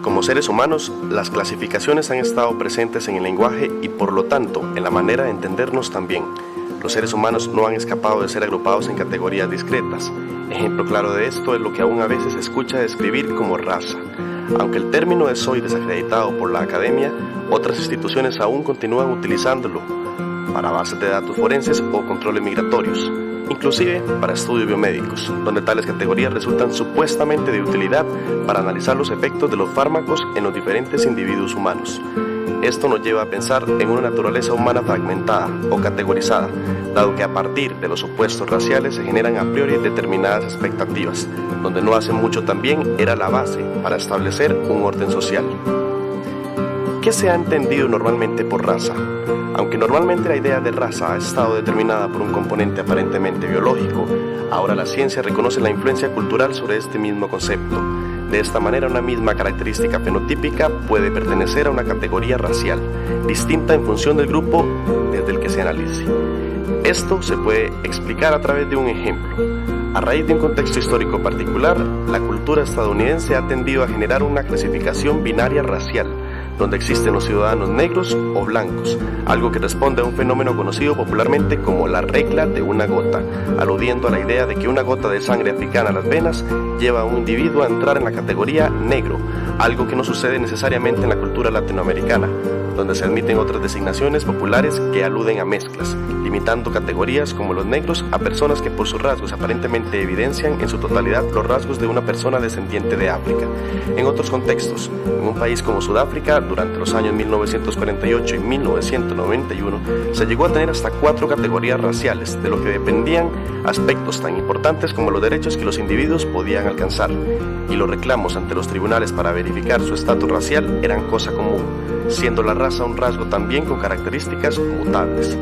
Como seres humanos, las clasificaciones han estado presentes en el lenguaje y por lo tanto en la manera de entendernos también. Los seres humanos no han escapado de ser agrupados en categorías discretas. Ejemplo claro de esto es lo que aún a veces se escucha describir como raza. Aunque el término es hoy desacreditado por la academia, otras instituciones aún continúan utilizándolo para bases de datos forenses o controles migratorios, inclusive para estudios biomédicos, donde tales categorías resultan supuestamente de utilidad para analizar los efectos de los fármacos en los diferentes individuos humanos. Esto nos lleva a pensar en una naturaleza humana fragmentada o categorizada, dado que a partir de los opuestos raciales se generan a priori determinadas expectativas, donde no hace mucho también era la base para establecer un orden social. ¿Qué se ha entendido normalmente por raza? Aunque normalmente la idea de raza ha estado determinada por un componente aparentemente biológico, ahora la ciencia reconoce la influencia cultural sobre este mismo concepto. De esta manera, una misma característica fenotípica puede pertenecer a una categoría racial, distinta en función del grupo desde el que se analice. Esto se puede explicar a través de un ejemplo. A raíz de un contexto histórico particular, la cultura estadounidense ha tendido a generar una clasificación binaria racial, donde existen los ciudadanos negros o blancos, algo que responde a un fenómeno conocido popularmente como la regla de una gota, aludiendo a la idea de que una gota de sangre africana a las venas lleva a un individuo a entrar en la categoría negro, algo que no sucede necesariamente en la cultura latinoamericana, donde se admiten otras designaciones populares que aluden a mezclas, limitando categorías como los negros a personas que por sus rasgos aparentemente evidencian en su totalidad los rasgos de una persona descendiente de África. En otros contextos, en un país como Sudáfrica, durante los años 1948 y 1991, se llegó a tener hasta 4 categorías raciales, de lo que dependían aspectos tan importantes como los derechos que los individuos podían alcanzar, y los reclamos ante los tribunales para verificar su estatus racial eran cosa común, siendo la raza un rasgo también con características mutables.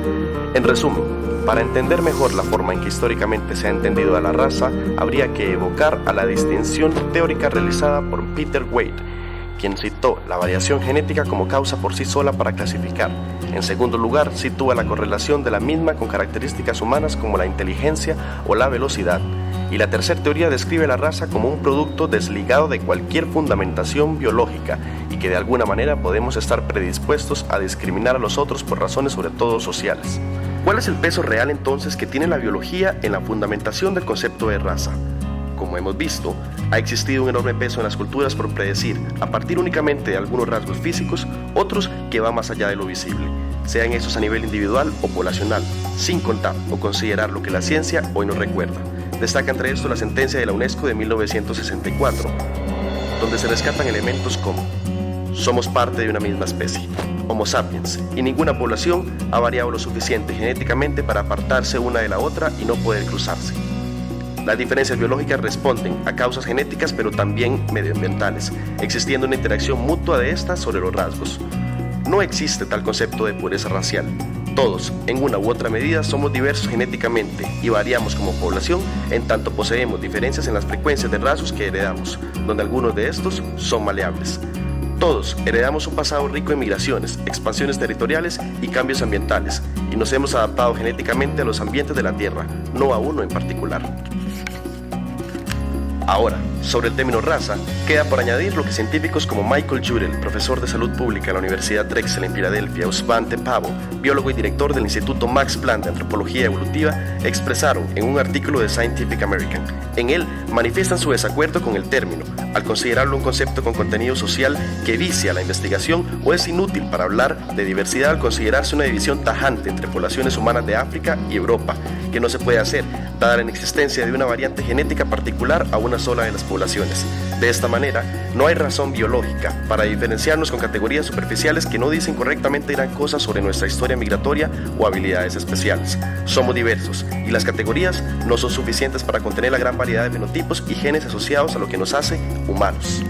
En resumen, para entender mejor la forma en que históricamente se ha entendido a la raza, habría que evocar a la distinción teórica realizada por Peter Wade, quien citó la variación genética como causa por sí sola para clasificar. En segundo lugar, sitúa la correlación de la misma con características humanas como la inteligencia o la velocidad. Y la tercera teoría describe la raza como un producto desligado de cualquier fundamentación biológica y que de alguna manera podemos estar predispuestos a discriminar a los otros por razones sobre todo sociales. ¿Cuál es el peso real entonces que tiene la biología en la fundamentación del concepto de raza? Como hemos visto, ha existido un enorme peso en las culturas por predecir, a partir únicamente de algunos rasgos físicos, otros que van más allá de lo visible, sean esos a nivel individual o poblacional, sin contar o considerar lo que la ciencia hoy nos recuerda. Destaca entre esto la sentencia de la UNESCO de 1964, donde se rescatan elementos como: somos parte de una misma especie, Homo sapiens, y ninguna población ha variado lo suficiente genéticamente para apartarse una de la otra y no poder cruzarse. Las diferencias biológicas responden a causas genéticas pero también medioambientales, existiendo una interacción mutua de estas sobre los rasgos. No existe tal concepto de pureza racial. Todos, en una u otra medida, somos diversos genéticamente y variamos como población en tanto poseemos diferencias en las frecuencias de rasgos que heredamos, donde algunos de estos son maleables. Todos heredamos un pasado rico en migraciones, expansiones territoriales y cambios ambientales, y nos hemos adaptado genéticamente a los ambientes de la Tierra, no a uno en particular. Ahora, sobre el término raza, queda por añadir lo que científicos como Michael Jurel, profesor de salud pública en la Universidad Drexel en Filadelfia, o Svante Pääbo, biólogo y director del Instituto Max Planck de Antropología Evolutiva, expresaron en un artículo de Scientific American. En él manifiestan su desacuerdo con el término, al considerarlo un concepto con contenido social que vicia la investigación o es inútil para hablar de diversidad al considerarse una división tajante entre poblaciones humanas de África y Europa, que no se puede hacer, dada la inexistencia de una variante genética particular a una sola de las poblaciones. De esta manera, no hay razón biológica para diferenciarnos con categorías superficiales que no dicen correctamente gran cosa sobre nuestra historia migratoria o habilidades especiales. Somos diversos, y las categorías no son suficientes para contener la gran variedad de fenotipos y genes asociados a lo que nos hace humanos.